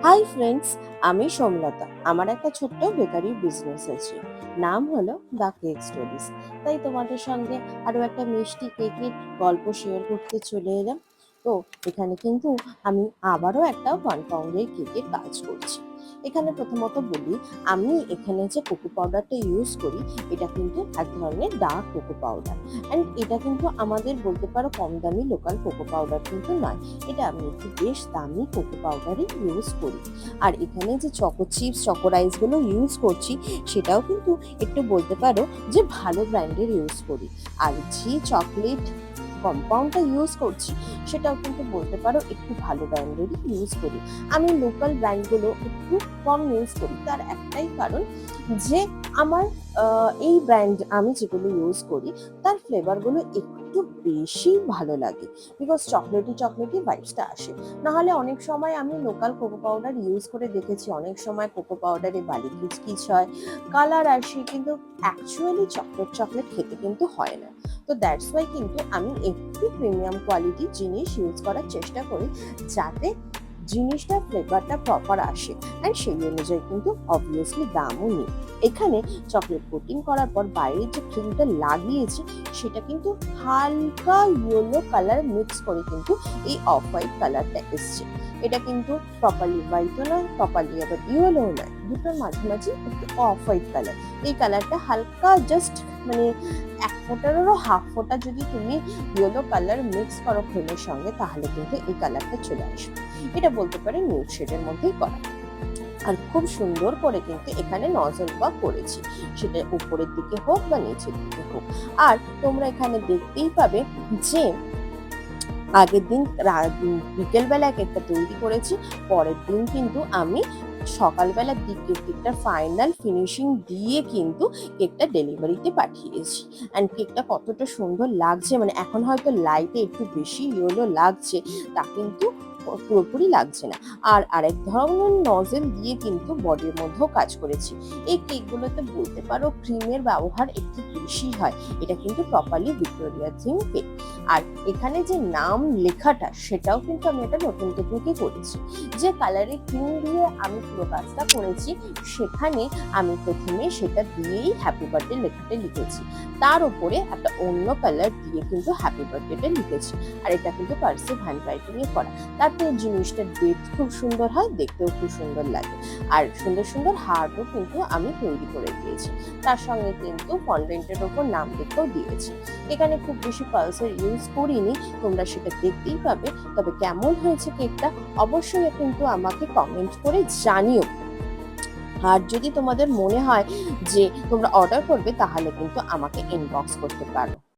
Hi friends, আমি সোমলতা। আমার একটা ছোট্ট বেকারি বিজনেস আছে, নাম হলো দ্য কেক স্টোরিজ। তাই তোমাদের সঙ্গে আরো একটা মিষ্টি কেকের গল্প শেয়ার করতে চলে এলাম। তো এখানে কিন্তু আমি আবারও একটা 1 পাউন্ডের কেকের কাজ করছি। এখানে প্রথমত বলি, আমি এখানে যে কোকো পাউডারটা ইউজ করি, এটা কিন্তু এক ধরনের ডার্ক কোকো পাউডার। অ্যান্ড এটা কিন্তু আমাদের বলতে পারো কম দামি লোকাল কোকো পাউডার কিন্তু নয়, এটা আমি একটু বেশ দামি কোকো পাউডারই ইউজ করি। আর এখানে যে চকো চিপস চকো রাইসগুলো ইউজ করছি, সেটাও কিন্তু একটু বলতে পারো যে ভালো ব্র্যান্ডের ইউজ করি। আর যে চকলেট কম্পাউন্ডটা ইউজ করছি, সেটাও কিন্তু বলতে পারো একটু ভালো ব্র্যান্ডেরই ইউজ করি। আমি লোকাল ব্র্যান্ডগুলো একটু কম ইউজ করি, তার একটাই কারণ যে আমার এই ব্র্যান্ড আমি যেগুলো ইউজ করি তার ফ্লেভারগুলো একটু বেশি ভালো লাগে, বিকজ চকলেটি চকলেটি ভাইবসটা আসে। নাহলে অনেক সময় আমি লোকাল কোকো পাউডার ইউজ করে দেখেছি, অনেক সময় কোকো পাউডারে বালি কিচকিচ হয়, কালার আসে, কিন্তু অ্যাকচুয়ালি চকলেট চকলেট খেতে কিন্তু হয় না। তো দ্যাটস ওয়াই কিন্তু আমি একটু প্রিমিয়াম কোয়ালিটির জিনিস ইউজ করার চেষ্টা করি, যাতে জিনিসটার ফ্লেভারটা প্রপার আসে। অ্যান্ড সেই অনুযায়ী কিন্তু অবভিয়াসলি দামও নেই। এখানে চকলেট কোটিং করার পর বাইরে যে ক্রিমটা লাগিয়েছি, সেটা কিন্তু হালকা ইয়েলো কালার মিক্স করে কিন্তু এই অফ হোয়াইট কালারটা এসছে। এটা কিন্তু প্রপারলি হোয়াইটও নয়, প্রপারলি আবার ইয়েলোও নয়, দুটোর মাঝামাঝি একটু অফ হোয়াইট কালার। এই কালারটা হালকা জাস্ট মানে 1 ফোঁটারও হাফ ফোঁটা যদি তুমি ইয়েলো কালার মিক্স করো ক্রিমের সঙ্গে, তাহলে কিন্তু এই কালারটা চলে আসবে। এটা বলতে পারে নিউড শেডের মধ্যেই করা। আর খুব সুন্দর করে কিন্তু এখানে নজল ওয়ার্ক করেছি, সেটা উপরের দিকে হোক বা নিচের দিকে হোক। আর তোমরা এখানে দেখতেই পাবে যে আগের দিন বিকেলবেলা কেকটা তৈরি করেছি, পরের দিন কিন্তু আমি সকালবেলার দিকে কেকটা ফাইনাল ফিনিশিং দিয়ে কিন্তু কেকটা ডেলিভারিতে পাঠিয়েছি। অ্যান্ড কেকটা কতটা সুন্দর লাগছে, মানে এখন হয়তো লাইটে একটু বেশি ইয়েলো লাগছে, তা কিন্তু পুরোপুরি লাগছে না। আর আরেক ধরনের নজেল দিয়ে কিন্তু বডির মধ্যেও কাজ করেছি। এই কেকগুলোতে বলতে পারো ক্রিমের ব্যবহার একটু বেশি হয়। এটা কিন্তু প্রপারলি ভিক্টোরিয়া থিম কেক। আর এখানে যে নাম লেখাটা, সেটাও কিন্তু আমি একটা নতুন টেকনিকে করেছি। যে কালারের ক্রিম দিয়ে আমি পুরো কাজটা করেছি, সেখানে আমি প্রথমে সেটা দিয়েই হ্যাপি বার্থডে লেখাটা লিখেছি, তার উপরে একটা অন্য কালার দিয়ে কিন্তু হ্যাপি বার্থডেটা লিখেছি। আর এটা কিন্তু কার্সিভ হ্যান্ড রাইটিং এ করা, তাতে জিনিসটার ডেপথ খুব সুন্দর হয়, দেখতেও খুব সুন্দর লাগে। আর সুন্দর সুন্দর হার্টও কিন্তু আমি তৈরি করে দিয়েছি, তার সঙ্গে কিন্তু ফন্ডেন্টের ওপর নাম লিখেও দিয়েছি। এখানে খুব বেশি পালসের ইউজ করিনি, তোমরা সেটা দেখতেই পাবে। তবে কেমন হয়েছে কেকটা অবশ্যই কিন্তু আমাকে কমেন্ট করে জানিও। আর যদি তোমাদের মনে হয় যে তোমরা অর্ডার করবে, তাহলে কিন্তু আমাকে ইনবক্স করতে পারো।